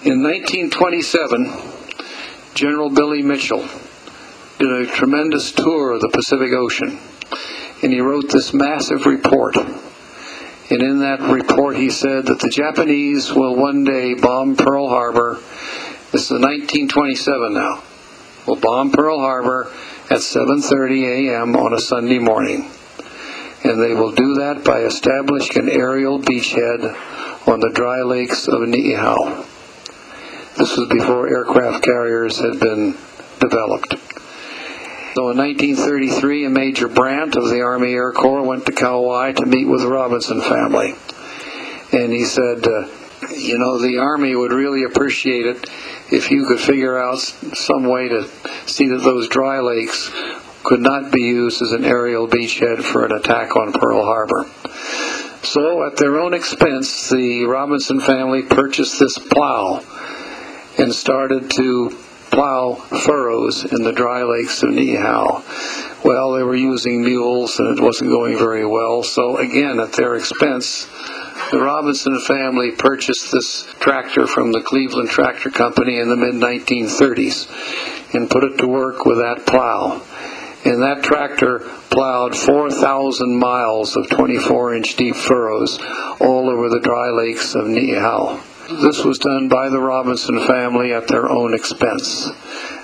In 1927, General Billy Mitchell did a tremendous tour of the Pacific Ocean, and he wrote this massive report. And in that report he said that the Japanese will one day bomb Pearl Harbor. This is 1927 now. Will bomb Pearl Harbor at 7:30 a.m. on a Sunday morning. And they will do that by establishing an aerial beachhead on the dry lakes of Niihau. This was before aircraft carriers had been developed. So in 1933, a Major Brandt of the Army Air Corps went to Kauai to meet with the Robinson family. And he said, the Army would really appreciate it if you could figure out some way to see that those dry lakes could not be used as an aerial beachhead for an attack on Pearl Harbor. So at their own expense, the Robinson family purchased this plow and started to plow furrows in the dry lakes of Niihau. Well, they were using mules and it wasn't going very well, so again, at their expense, the Robinson family purchased this tractor from the Cleveland Tractor Company in the mid-1930s and put it to work with that plow. And that tractor plowed 4,000 miles of 24-inch deep furrows all over the dry lakes of Niihau. This was done by the Robinson family at their own expense.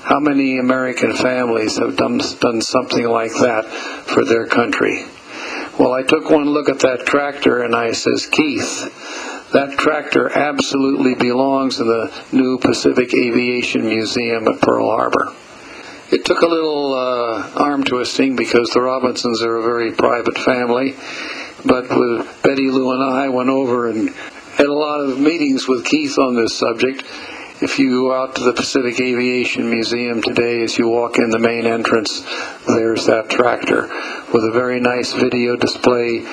How many American families have done something like that for their country? Well, I took one look at that tractor and I says, Keith, that tractor absolutely belongs in the new Pacific Aviation Museum at Pearl Harbor. It took a little arm twisting because the Robinsons are a very private family, but with Betty Lou and I went over and had a lot of meetings with Keith on this subject. If you go out to the Pacific Aviation Museum today, as you walk in the main entrance, there's that tractor with a very nice video display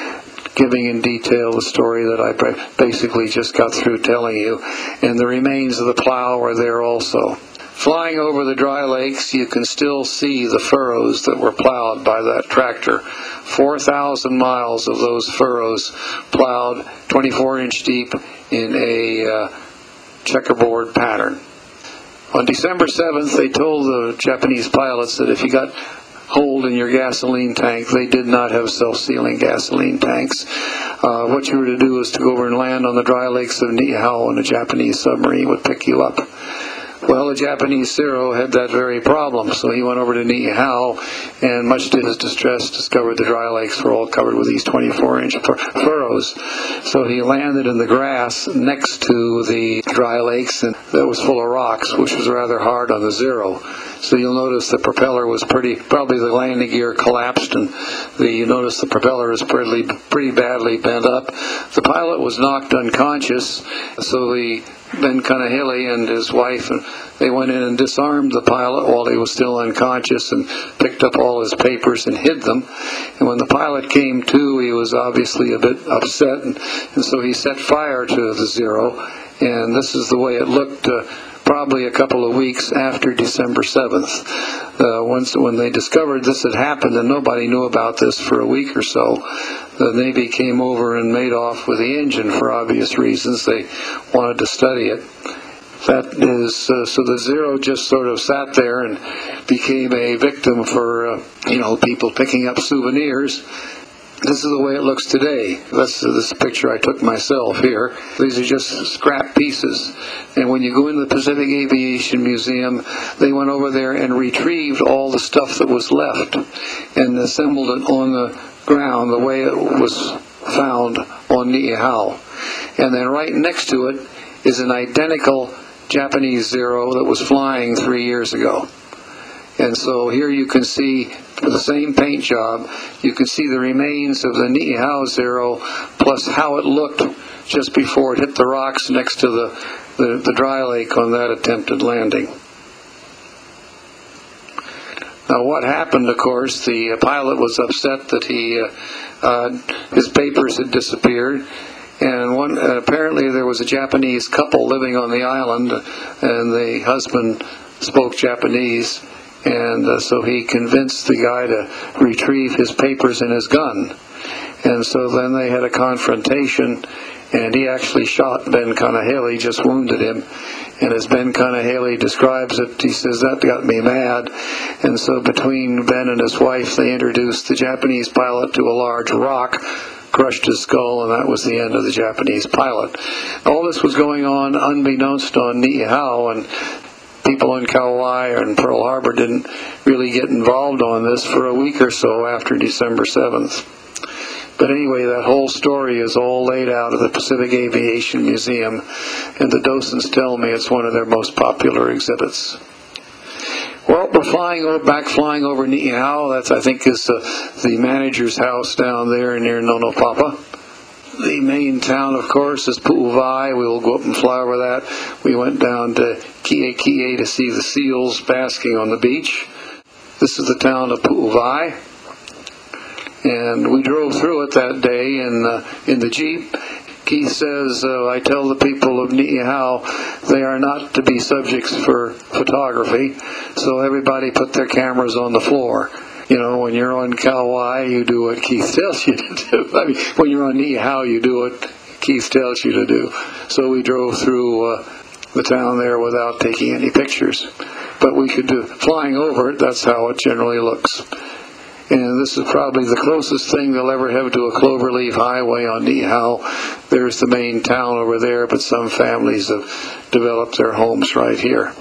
giving in detail the story that I basically just got through telling you. And the remains of the plow are there also. Flying over the dry lakes, you can still see the furrows that were plowed by that tractor. 4,000 miles of those furrows plowed 24-inch deep in a checkerboard pattern. On December 7th, they told the Japanese pilots that if you got hold in your gasoline tank, they did not have self-sealing gasoline tanks. What you were to do is to go over and land on the dry lakes of Niihau, and a Japanese submarine would pick you up. Well, the Japanese Zero had that very problem, so he went over to Niihau and, much to his distress, discovered the dry lakes were all covered with these 24-inch furrows. So he landed in the grass next to the dry lakes, and that was full of rocks, which was rather hard on the Zero. So you'll notice the propeller was probably the landing gear collapsed, and you notice the propeller is pretty badly bent up. The pilot was knocked unconscious, so Ben Cunnahilly and his wife, they went in and disarmed the pilot while he was still unconscious and picked up all his papers and hid them. And when the pilot came to, he was obviously a bit upset, and so he set fire to the Zero. And this is the way it looked probably a couple of weeks after December 7th. When they discovered this had happened, and nobody knew about this for a week or so, the Navy came over and made off with the engine for obvious reasons. They wanted to study it. That is, so the Zero just sort of sat there and became a victim for, people picking up souvenirs. This is the way it looks today. This picture I took myself here. These are just scrap pieces. And when you go into the Pacific Aviation Museum, they went over there and retrieved all the stuff that was left and assembled it on the ground the way it was found on Niihau. And then right next to it is an identical Japanese Zero that was flying 3 years ago. And so here you can see, with the same paint job, you can see the remains of the Niihau Zero, plus how it looked just before it hit the rocks next to the dry lake on that attempted landing. Now what happened, of course, the pilot was upset that his papers had disappeared. And apparently there was a Japanese couple living on the island, and the husband spoke Japanese, and so he convinced the guy to retrieve his papers and his gun. And so then they had a confrontation, and he actually shot Ben Kanahele, just wounded him. And as Ben Kanahele describes it, he says, that got me mad. And so between Ben and his wife, they introduced the Japanese pilot to a large rock, crushed his skull, and that was the end of the Japanese pilot. All this was going on unbeknownst on Niihau, and people in Kauai and Pearl Harbor didn't really get involved on this for a week or so after December 7th. But anyway, that whole story is all laid out at the Pacific Aviation Museum, and the docents tell me it's one of their most popular exhibits. Well, we're back flying over Niihau. That, I think, is the manager's house down there near Nonopapa. The main town, of course, is Pu'uvai. We will go up and fly over that. We went down to Ki'eki'e to see the seals basking on the beach. This is the town of Pu'uvai. And we drove through it that day in the Jeep. Keith says, I tell the people of Niihau they are not to be subjects for photography, so everybody put their cameras on the floor. You know, when you're on Kauai, you do what Keith tells you to do. I mean, when you're on Niihau, you do what Keith tells you to do. So we drove through the town there without taking any pictures. But we could do, flying over it, that's how it generally looks. And this is probably the closest thing they'll ever have to a cloverleaf highway on Niihau. There's the main town over there, but some families have developed their homes right here.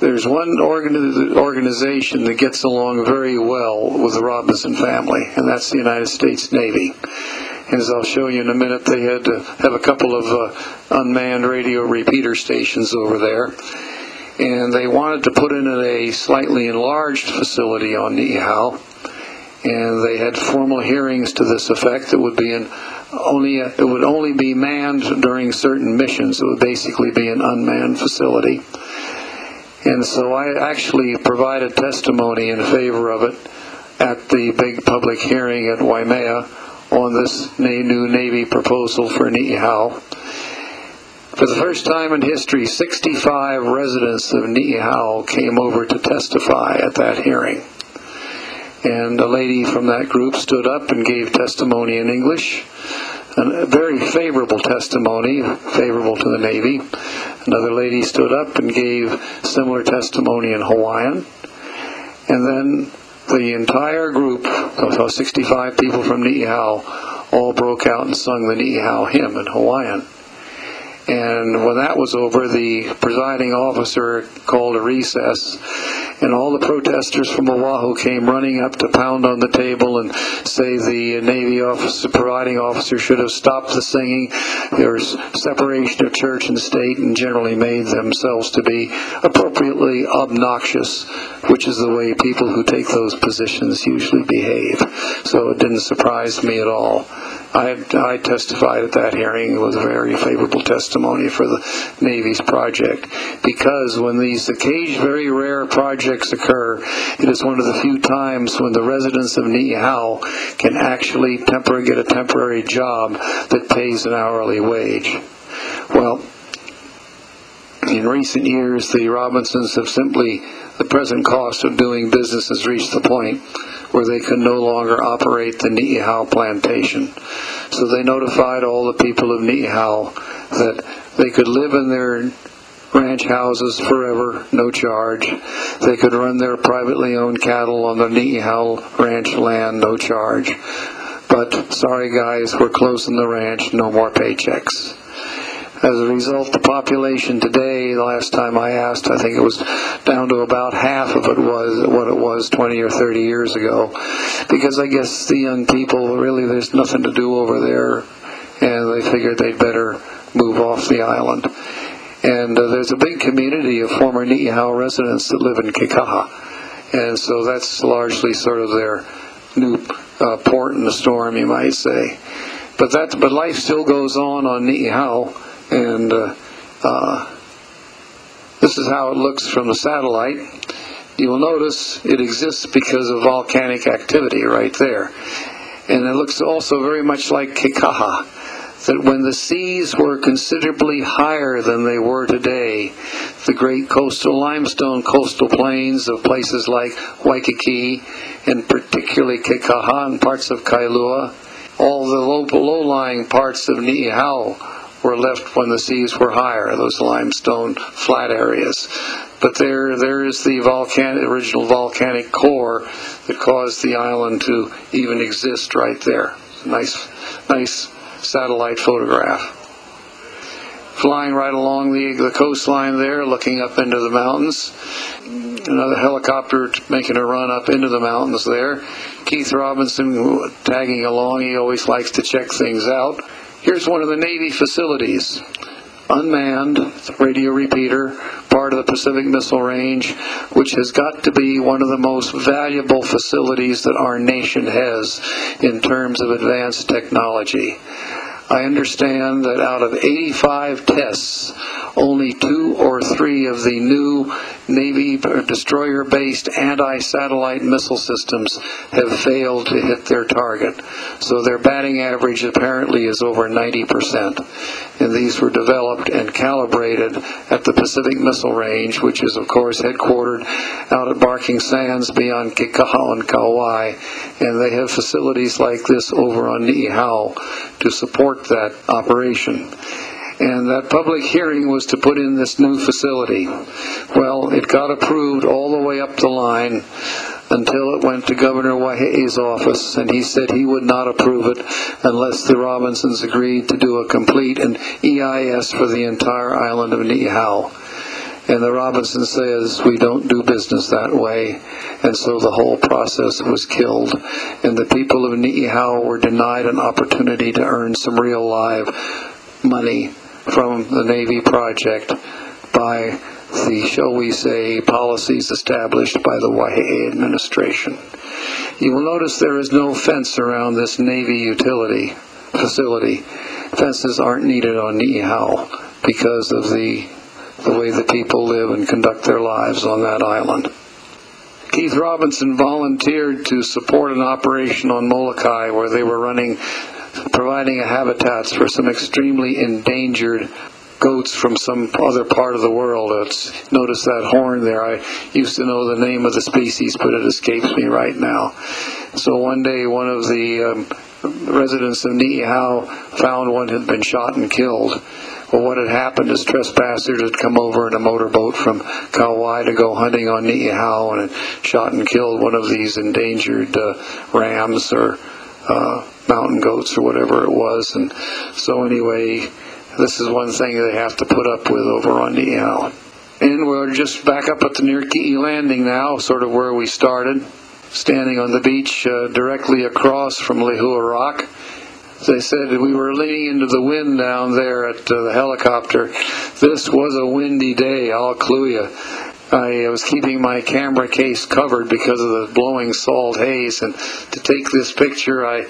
There's one organization that gets along very well with the Robinson family, and that's the United States Navy. As I'll show you in a minute, they had to have a couple of unmanned radio repeater stations over there. And they wanted to put in a slightly enlarged facility on Niihau. And they had formal hearings to this effect. It would only be manned during certain missions. It would basically be an unmanned facility. And so I actually provided testimony in favor of it at the big public hearing at Waimea on this new Navy proposal for Niihau. For the first time in history, 65 residents of Niihau came over to testify at that hearing. And a lady from that group stood up and gave testimony in English, a very favorable testimony, favorable to the Navy. Another lady stood up and gave similar testimony in Hawaiian. And then the entire group, of 65 people from Niihau, all broke out and sung the Niihau hymn in Hawaiian. And when that was over, the presiding officer called a recess, and all the protesters from Oahu came running up to pound on the table and say the Navy presiding officer should have stopped the singing. There's separation of church and state, and generally made themselves to be appropriately obnoxious, which is the way people who take those positions usually behave. So it didn't surprise me at all. I testified at that hearing. It was a very favorable testimony for the Navy's project, because when these very rare projects occur, it is one of the few times when the residents of Niihau can actually get a temporary job that pays an hourly wage. Well, in recent years, the Robinsons have the present cost of doing business has reached the point where they can no longer operate the Niihau plantation. So they notified all the people of Niihau that they could live in their ranch houses forever, no charge. They could run their privately owned cattle on the Niihau ranch land, no charge. But sorry guys, we're closing the ranch, no more paychecks. As a result, the population today, the last time I asked, I think it was down to about half of what it was 20 or 30 years ago. Because I guess the young people, really there's nothing to do over there, and they figured they'd better move off the island. And there's a big community of former Niihau residents that live in Kekaha. And so that's largely sort of their new port in the storm, you might say. But life still goes on Niihau. And this is how it looks from the satellite. You will notice it exists because of volcanic activity right there. And it looks also very much like Kekaha, that when the seas were considerably higher than they were today, the great limestone coastal plains of places like Waikiki, and particularly Kekaha and parts of Kailua, All the low-lying parts of Niihau were left when the seas were higher, those limestone flat areas. But there is the original volcanic core that caused the island to even exist right there. Nice satellite photograph. Flying right along the coastline there, looking up into the mountains. Another helicopter making a run up into the mountains there. Keith Robinson tagging along. He always likes to check things out. Here's one of the Navy facilities. Unmanned radio repeater, part of the Pacific Missile Range, which has got to be one of the most valuable facilities that our nation has in terms of advanced technology. I understand that out of 85 tests, only 2 or 3 of the new Navy destroyer-based anti-satellite missile systems have failed to hit their target. So their batting average apparently is over 90%. And these were developed and calibrated at the Pacific Missile Range, which is, of course, headquartered out at Barking Sands beyond Kikaha and Kauai. And they have facilities like this over on Niihau to support that operation. And that public hearing was to put in this new facility. Well, it got approved all the way up the line until it went to Governor Waihei's office, and he said he would not approve it unless the Robinsons agreed to do a complete and EIS for the entire island of Niihau. And the Robinson says, we don't do business that way. And so the whole process was killed. And the people of Niihau were denied an opportunity to earn some real live money from the Navy project by the, shall we say, policies established by the Waihei administration. You will notice there is no fence around this Navy utility facility. Fences aren't needed on Niihau because of the way the people live and conduct their lives on that island. Keith Robinson volunteered to support an operation on Molokai where they were providing a habitats for some extremely endangered goats from some other part of the world. Notice that horn there. I used to know the name of the species, but it escapes me right now. So one day one of the residents of Niihau found one had been shot and killed. Well, what had happened is trespassers had come over in a motorboat from Kauai to go hunting on Niihau and had shot and killed one of these endangered rams or mountain goats or whatever it was. And so anyway, this is one thing they have to put up with over on Niihau. And we're just back up at the Niihau landing now, sort of where we started, standing on the beach directly across from Lehua Rock. They said we were leaning into the wind down there at the helicopter. This was a windy day, I'll clue you. I was keeping my camera case covered because of the blowing salt haze, and to take this picture I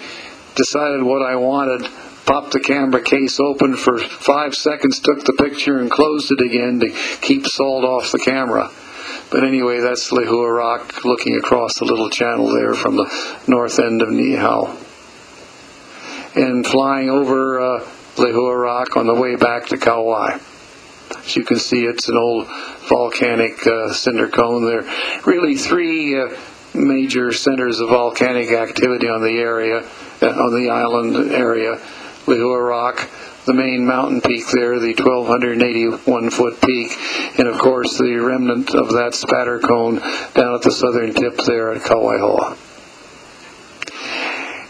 decided what I wanted, popped the camera case open for 5 seconds, took the picture and closed it again to keep salt off the camera. But anyway, that's Lehua Rock looking across the little channel there from the north end of Niihau. And flying over Lehua Rock on the way back to Kauai. As you can see, it's an old volcanic cinder cone. There are really 3 major centers of volcanic activity on the area, on the island area. Lehua Rock, the main mountain peak there, the 1,281-foot peak, and of course the remnant of that spatter cone down at the southern tip there at Kauaihoa.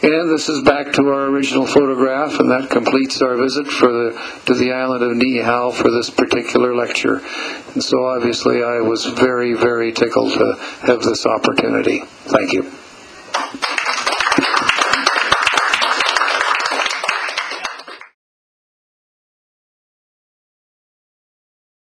And this is back to our original photograph, and that completes our visit to the island of Niihau for this particular lecture. And so obviously I was very, very tickled to have this opportunity. Thank you.